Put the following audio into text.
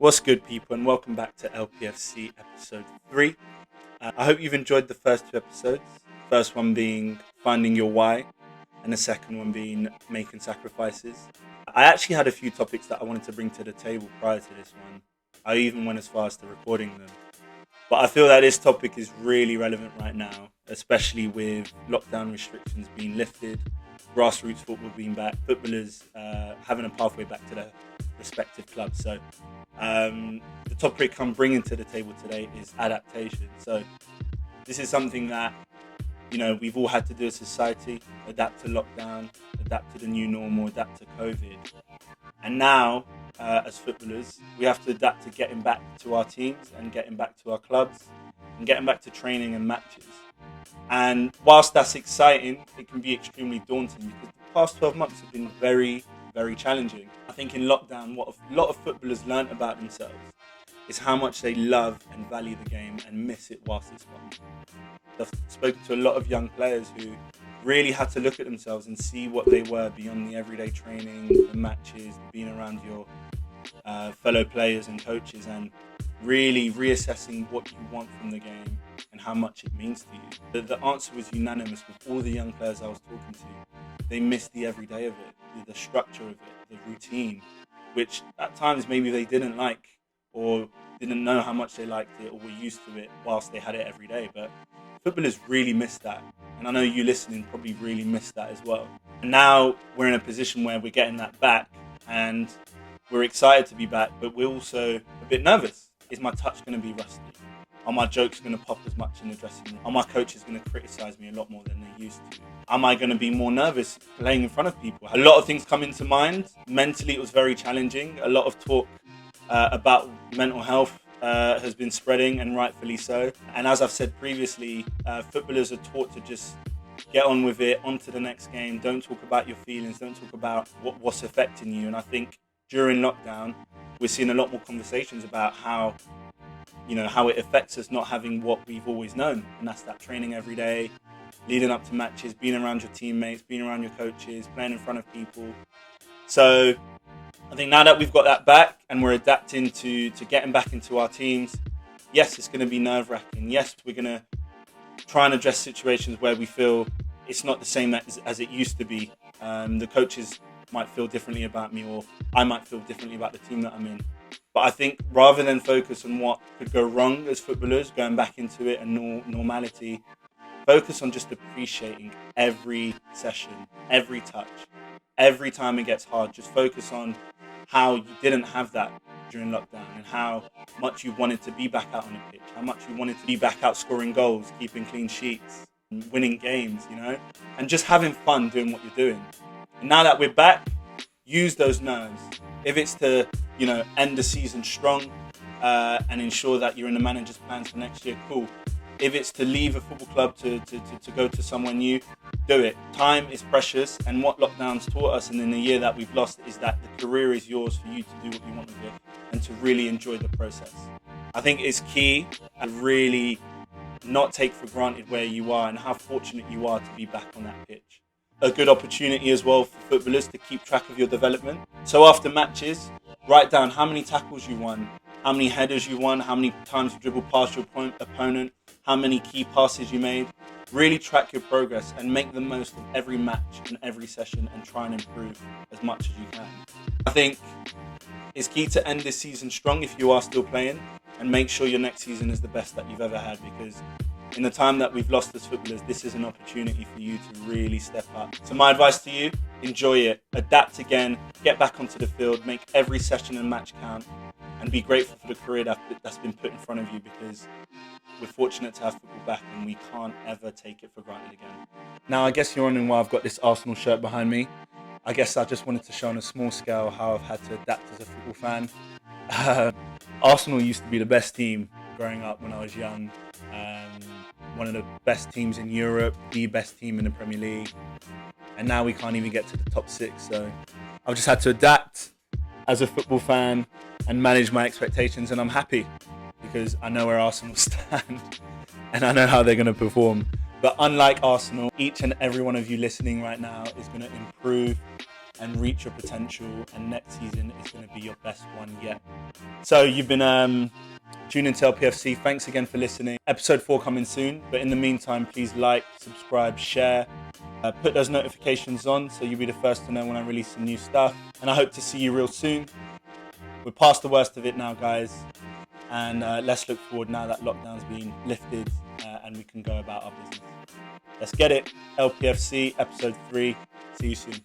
What's good, people, and welcome back to LPFC episode 3. I hope you've enjoyed the first 2 episodes. First one being finding your why, and the second one being making sacrifices. I actually had a few topics that I wanted to bring to the table prior to this one. I even went as far as to recording them. But I feel that this topic is really relevant right now, especially with lockdown restrictions being lifted, grassroots football being back, footballers having a pathway back to their respective clubs. So the topic I'm bringing to the table today is adaptation. So this is something that, we've all had to do as a society: adapt to lockdown, adapt to the new normal, adapt to COVID. And now, as footballers, we have to adapt to getting back to our teams and getting back to our clubs and getting back to training and matches. And whilst that's exciting, it can be extremely daunting because the past 12 months have been very, very challenging. I think in lockdown, what a lot of footballers learnt about themselves is how much they love and value the game and miss it whilst it's gone. I've spoken to a lot of young players who really had to look at themselves and see what they were beyond the everyday training, the matches, being around your fellow players and coaches, and really reassessing what you want from the game and how much it means to you. The answer was unanimous with all the young players I was talking to. They missed the everyday of it, the structure of it, the routine, which at times maybe they didn't like or didn't know how much they liked it or were used to it whilst they had it every day. But footballers really missed that. And I know you listening probably really missed that as well. And now we're in a position where we're getting that back and we're excited to be back, but we're also a bit nervous. Is my touch going to be rusty? Are my jokes going to pop as much in the dressing room? Are my coaches going to criticise me a lot more than they used to? Am I going to be more nervous playing in front of people? A lot of things come into mind. Mentally, it was very challenging. A lot of talk about mental health has been spreading, and rightfully so. And as I've said previously, footballers are taught to just get on with it, on to the next game. Don't talk about your feelings. Don't talk about what's affecting you. And I think during lockdown, we're seeing a lot more conversations about how it affects us not having what we've always known. And that's that training every day, leading up to matches, being around your teammates, being around your coaches, playing in front of people. So I think now that we've got that back and we're adapting to getting back into our teams, yes, it's going to be nerve-wracking. Yes, we're going to try and address situations where we feel it's not the same as it used to be. The coaches might feel differently about me, or I might feel differently about the team that I'm in. But I think rather than focus on what could go wrong as footballers, going back into it and normality, focus on just appreciating every session, every touch, every time it gets hard. Just focus on how you didn't have that during lockdown and how much you wanted to be back out on the pitch, how much you wanted to be back out scoring goals, keeping clean sheets, winning games, and just having fun doing what you're doing. And now that we're back, use those nerves. If it's to, end the season strong and ensure that you're in the manager's plans for next year, cool. If it's to leave a football club to go to somewhere new, do it. Time is precious, and what lockdown's taught us, and in the year that we've lost, is that the career is yours for you to do what you want with it and to really enjoy the process. I think it's key to really not take for granted where you are and how fortunate you are to be back on that pitch. A good opportunity as well for footballers to keep track of your development. So after matches, write down how many tackles you won, how many headers you won, how many times you dribbled past your opponent, how many key passes you made. Really track your progress and make the most of every match and every session and try and improve as much as you can. I think it's key to end this season strong if you are still playing, and make sure your next season is the best that you've ever had, because in the time that we've lost as footballers, this is an opportunity for you to really step up. So my advice to you, enjoy it, adapt again, get back onto the field, make every session and match count, and be grateful for the career that's been put in front of you, because we're fortunate to have football back and we can't ever take it for granted again. Now, I guess you're wondering why I've got this Arsenal shirt behind me. I guess I just wanted to show on a small scale how I've had to adapt as a football fan. Arsenal used to be the best team growing up when I was young. One of the best teams in Europe, the best team in the Premier League. And now we can't even get to the top 6. So I've just had to adapt as a football fan and manage my expectations. And I'm happy because I know where Arsenal stand and I know how they're going to perform. But unlike Arsenal, each and every one of you listening right now is going to improve and reach your potential, and next season is going to be your best one yet. So you've been tuned into LPFC. Thanks again for listening. Episode 4 coming soon, but in the meantime, please like, subscribe, share, put those notifications on so you'll be the first to know when I release some new stuff. And I hope to see you real soon. We're past the worst of it now, guys, and let's look forward now that lockdown's been lifted and we can go about our business. Let's get it. LPFC episode 3. See you soon.